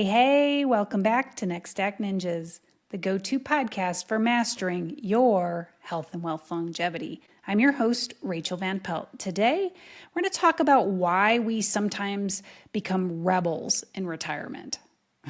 Hey, welcome back to Next Stack Ninjas, the go-to podcast for mastering your health and wealth longevity. I'm your host, Rachael Van Pelt. Today, we're going to talk about why we sometimes become rebels in retirement.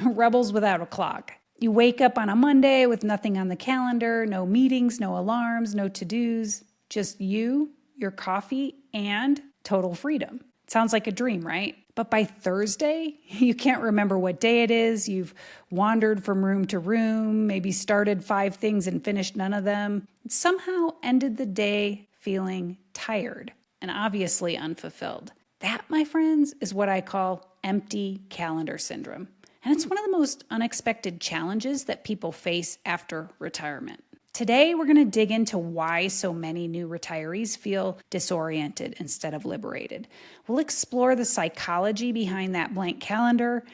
Rebels without a clock. You wake up on a Monday with nothing on the calendar, no meetings, no alarms, no to-dos, just you, your coffee, and total freedom. Sounds like a dream, right? But by Thursday, you can't remember what day it is. You've wandered from room to room, maybe started 5 things and finished none of them, and somehow ended the day feeling tired and obviously unfulfilled. That, my friends, is what I call empty calendar syndrome. And it's one of the most unexpected challenges that people face after retirement. Today, we're going to dig into why so many new retirees feel disoriented instead of liberated. We'll explore the psychology behind that blank calendar,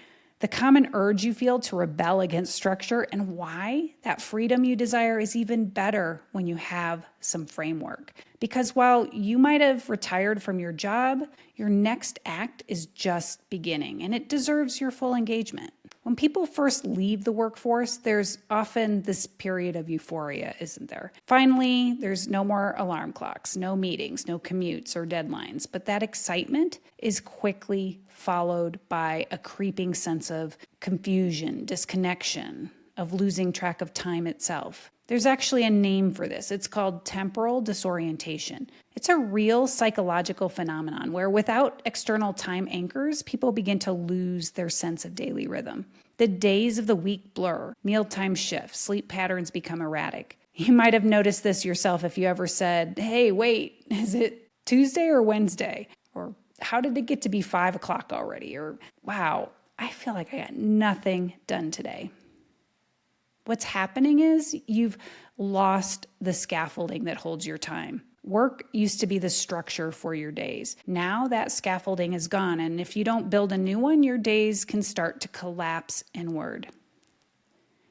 the common urge you feel to rebel against structure, and why that freedom you desire is even better when you have some framework. Because while you might have retired from your job, your next act is just beginning, and it deserves your full engagement. When people first leave the workforce, there's often this period of euphoria, isn't there? Finally, there's no more alarm clocks, no meetings, no commutes or deadlines. But that excitement is quickly followed by a creeping sense of confusion, disconnection, of losing track of time itself. There's actually a name for this. It's called temporal disorientation. It's a real psychological phenomenon where without external time anchors, people begin to lose their sense of daily rhythm. The days of the week blur, mealtime shift, sleep patterns become erratic. You might have noticed this yourself if you ever said, hey, wait, is it Tuesday or Wednesday? Or how did it get to be 5 o'clock already? Or wow, I feel like I got nothing done today. What's happening is you've lost the scaffolding that holds your time. Work used to be the structure for your days. Now that scaffolding is gone, and if you don't build a new one, your days can start to collapse inward.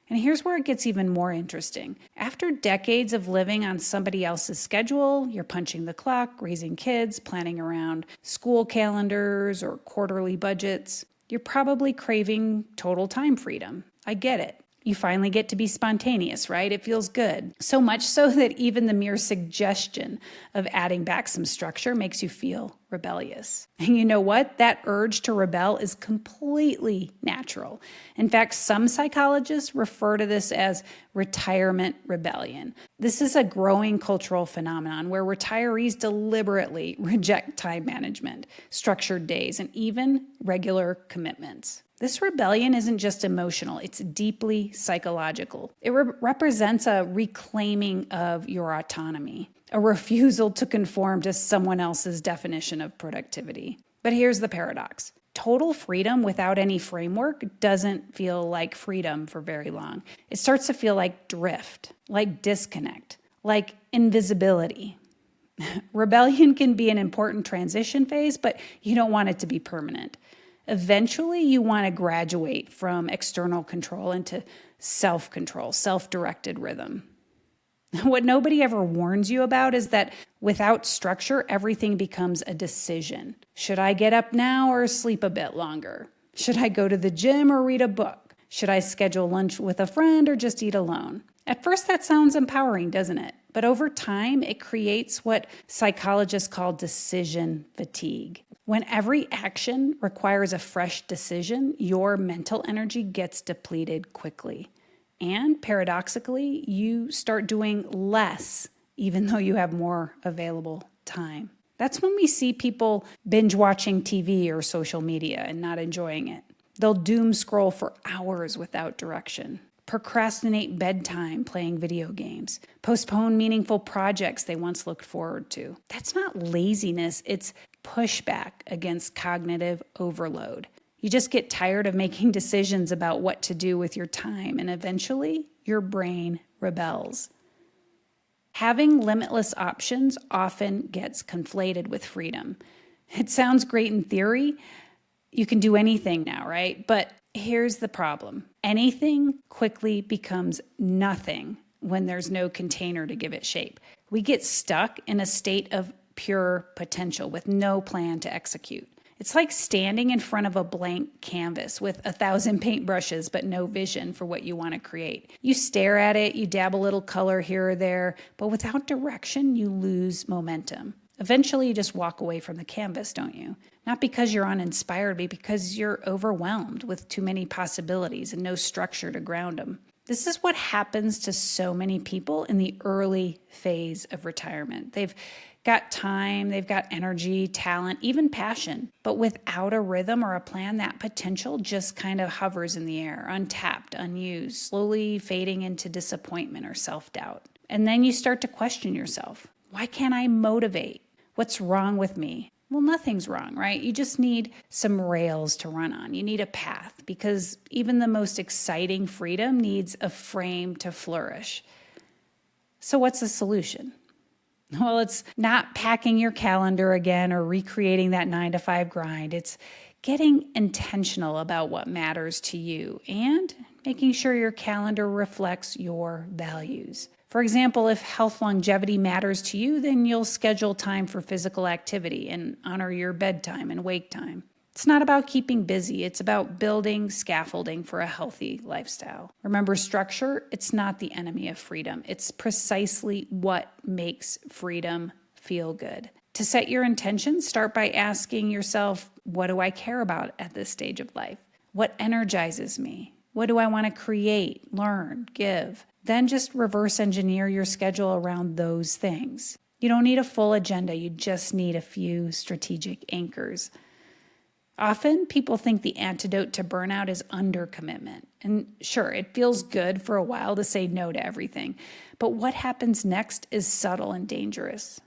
And here's where it gets even more interesting. After decades of living on somebody else's schedule, you're punching the clock, raising kids, planning around school calendars or quarterly budgets, you're probably craving total time freedom. I get it. You finally get to be spontaneous, right? It feels good. So much so that even the mere suggestion of adding back some structure makes you feel rebellious. And you know what? That urge to rebel is completely natural. In fact, some psychologists refer to this as retirement rebellion. This is a growing cultural phenomenon where retirees deliberately reject time management, structured days, and even regular commitments. This rebellion isn't just emotional, it's deeply psychological. It represents a reclaiming of your autonomy, a refusal to conform to someone else's definition of productivity. But here's the paradox. Total freedom without any framework doesn't feel like freedom for very long. It starts to feel like drift, like disconnect, like invisibility. Rebellion can be an important transition phase, but you don't want it to be permanent. Eventually, you want to graduate from external control into self-control, self-directed rhythm. What nobody ever warns you about is that without structure, everything becomes a decision. Should I get up now or sleep a bit longer? Should I go to the gym or read a book? Should I schedule lunch with a friend or just eat alone? At first, that sounds empowering, doesn't it? But over time, it creates what psychologists call decision fatigue. When every action requires a fresh decision, your mental energy gets depleted quickly. And paradoxically, you start doing less, even though you have more available time. That's when we see people binge watching TV or social media and not enjoying it. They'll doom scroll for hours without direction, procrastinate bedtime playing video games, postpone meaningful projects they once looked forward to. That's not laziness, it's pushback against cognitive overload. You just get tired of making decisions about what to do with your time, and eventually your brain rebels. Having limitless options often gets conflated with freedom. It sounds great in theory. You can do anything now, right? But here's the problem. Anything quickly becomes nothing when there's no container to give it shape. We get stuck in a state of pure potential with no plan to execute. It's like standing in front of a blank canvas with 1,000 paintbrushes, but no vision for what you want to create. You stare at it, you dab a little color here or there, but without direction, you lose momentum. Eventually, you just walk away from the canvas, don't you? Not because you're uninspired, but because you're overwhelmed with too many possibilities and no structure to ground them. This is what happens to so many people in the early phase of retirement. They've got time, they've got energy, talent, even passion. But without a rhythm or a plan, that potential just kind of hovers in the air, untapped, unused, slowly fading into disappointment or self-doubt. And then you start to question yourself. Why can't I motivate? What's wrong with me? Well, nothing's wrong, right? You just need some rails to run on. You need a path, because even the most exciting freedom needs a frame to flourish. So what's the solution? Well, it's not packing your calendar again or recreating that 9-to-5 grind. It's getting intentional about what matters to you and making sure your calendar reflects your values. For example, if health longevity matters to you, then you'll schedule time for physical activity and honor your bedtime and wake time. It's not about keeping busy. It's about building scaffolding for a healthy lifestyle. Remember, structure, it's not the enemy of freedom. It's precisely what makes freedom feel good. To set your intentions, start by asking yourself, what do I care about at this stage of life? What energizes me? What do I want to create, learn, give? Then just reverse engineer your schedule around those things. You don't need a full agenda. You just need a few strategic anchors. Often, people think the antidote to burnout is undercommitment. And sure, it feels good for a while to say no to everything. But what happens next is subtle and dangerous.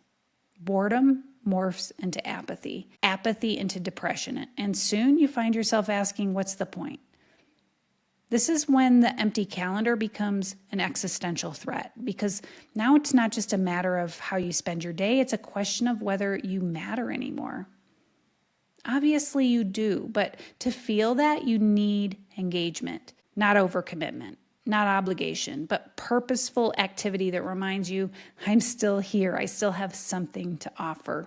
Boredom morphs into apathy, apathy into depression. And soon you find yourself asking, what's the point? This is when the empty calendar becomes an existential threat, because now it's not just a matter of how you spend your day, it's a question of whether you matter anymore. Obviously you do, but to feel that, you need engagement, not overcommitment, not obligation, but purposeful activity that reminds you, I'm still here, I still have something to offer.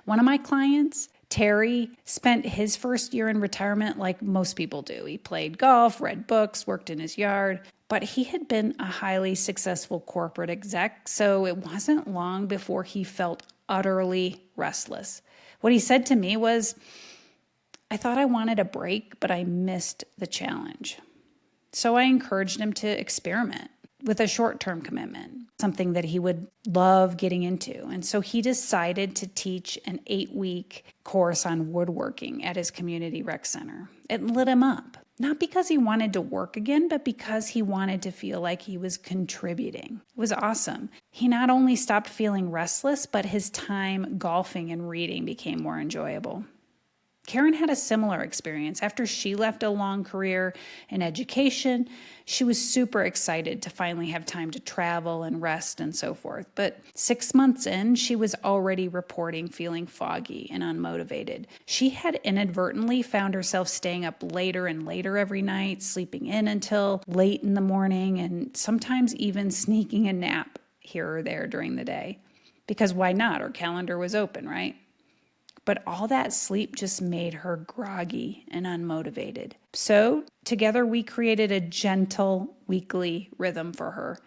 One of my clients, Terry, spent his first year in retirement like most people do. He played golf, read books, worked in his yard, but he had been a highly successful corporate exec, so it wasn't long before he felt utterly restless. What he said to me was, I thought I wanted a break, but I missed the challenge. So I encouraged him to experiment with a short-term commitment, something that he would love getting into. And so he decided to teach an 8-week course on woodworking at his community rec center. It lit him up, not because he wanted to work again, but because he wanted to feel like he was contributing. It was awesome. He not only stopped feeling restless, but his time golfing and reading became more enjoyable. Karen had a similar experience. After she left a long career in education, she was super excited to finally have time to travel and rest and so forth. But 6 months in, she was already reporting feeling foggy and unmotivated. She had inadvertently found herself staying up later and later every night, sleeping in until late in the morning, and sometimes even sneaking a nap here or there during the day. Because why not? Her calendar was open, right? But all that sleep just made her groggy and unmotivated. So together we created a gentle weekly rhythm for her.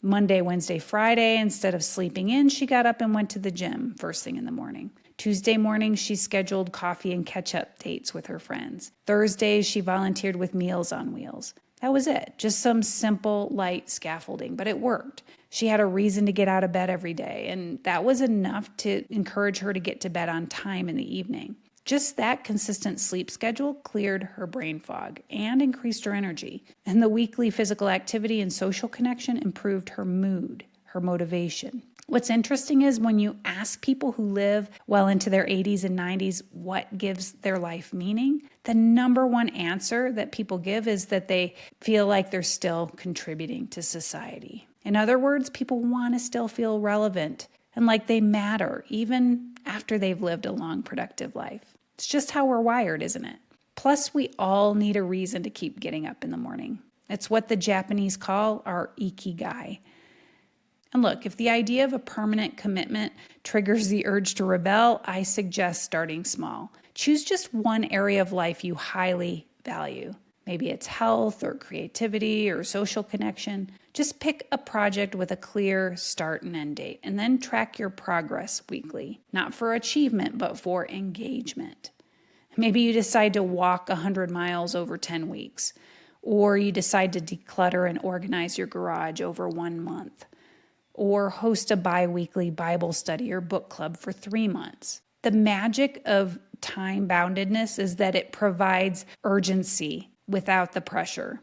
Monday, Wednesday, Friday, instead of sleeping in, she got up and went to the gym first thing in the morning. Tuesday morning, she scheduled coffee and catch-up dates with her friends. Thursdays, she volunteered with Meals on Wheels. That was it. Just some simple, light scaffolding, but it worked. She had a reason to get out of bed every day, and that was enough to encourage her to get to bed on time in the evening. Just that consistent sleep schedule cleared her brain fog and increased her energy. And the weekly physical activity and social connection improved her mood, her motivation. What's interesting is when you ask people who live well into their 80s and 90s what gives their life meaning, the number one answer that people give is that they feel like they're still contributing to society. In other words, people want to still feel relevant and like they matter even after they've lived a long, productive life. It's just how we're wired, isn't it? Plus, we all need a reason to keep getting up in the morning. It's what the Japanese call our ikigai. And look, if the idea of a permanent commitment triggers the urge to rebel, I suggest starting small. Choose just one area of life you highly value. Maybe it's health or creativity or social connection. Just pick a project with a clear start and end date, and then track your progress weekly, not for achievement, but for engagement. Maybe you decide to walk 100 miles over 10 weeks, or you decide to declutter and organize your garage over 1 month, or host a bi-weekly Bible study or book club for 3 months. The magic of time-boundedness is that it provides urgency without the pressure.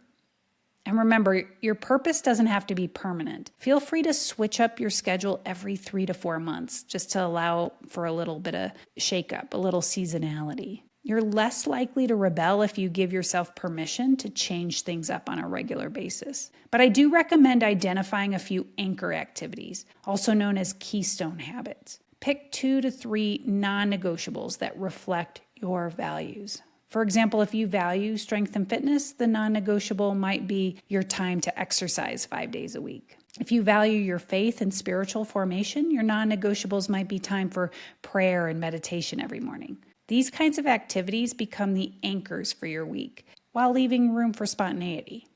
And remember, your purpose doesn't have to be permanent. Feel free to switch up your schedule every 3 to 4 months just to allow for a little bit of shakeup, a little seasonality. You're less likely to rebel if you give yourself permission to change things up on a regular basis. But I do recommend identifying a few anchor activities, also known as keystone habits. Pick 2 to 3 non-negotiables that reflect your values. For example, if you value strength and fitness, the non-negotiable might be your time to exercise 5 days a week. If you value your faith and spiritual formation, your non-negotiables might be time for prayer and meditation every morning. These kinds of activities become the anchors for your week, while leaving room for spontaneity.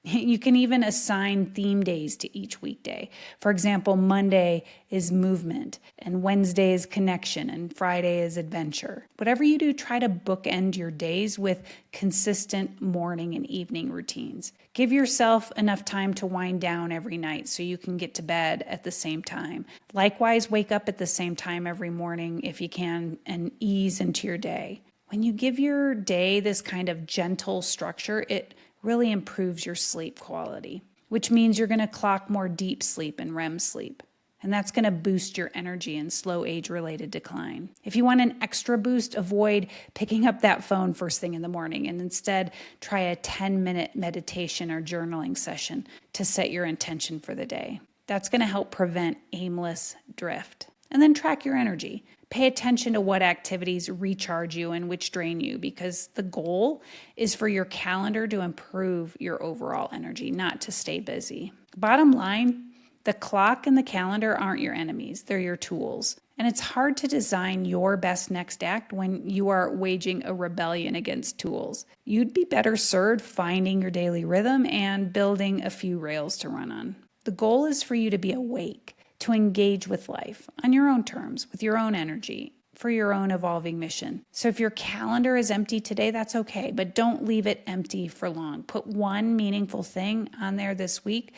You can even assign theme days to each weekday. For example, Monday is movement, and Wednesday is connection, and Friday is adventure. Whatever you do, try to bookend your days with consistent morning and evening routines. Give yourself enough time to wind down every night so you can get to bed at the same time. Likewise, wake up at the same time every morning if you can and ease into your day. When you give your day this kind of gentle structure, it really improves your sleep quality, which means you're going to clock more deep sleep and REM sleep. And that's going to boost your energy and slow age-related decline. If you want an extra boost, avoid picking up that phone first thing in the morning and instead try a 10-minute meditation or journaling session to set your intention for the day. That's going to help prevent aimless drift. And then track your energy. Pay attention to what activities recharge you and which drain you, because the goal is for your calendar to improve your overall energy, not to stay busy. Bottom line, the clock and the calendar aren't your enemies, they're your tools. And it's hard to design your best next act when you are waging a rebellion against tools. You'd be better served finding your daily rhythm and building a few rails to run on. The goal is for you to be awake, to engage with life on your own terms, with your own energy, for your own evolving mission. So if your calendar is empty today, that's okay, but don't leave it empty for long. Put one meaningful thing on there this week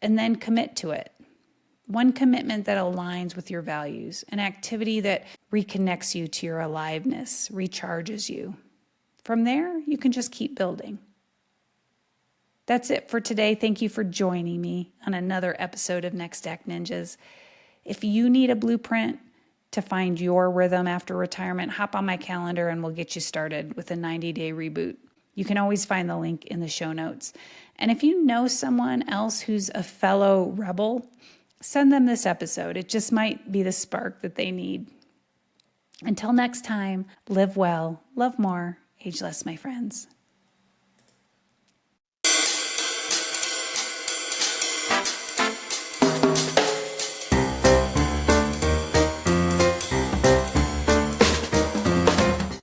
and then commit to it. One commitment that aligns with your values, an activity that reconnects you to your aliveness, recharges you. From there, you can just keep building. That's it for today. Thank you for joining me on another episode of Next Act Ninjas. If you need a blueprint to find your rhythm after retirement, hop on my calendar and we'll get you started with a 90-day reboot. You can always find the link in the show notes. And if you know someone else who's a fellow rebel, send them this episode. It just might be the spark that they need. Until next time, live well, love more, age less, my friends.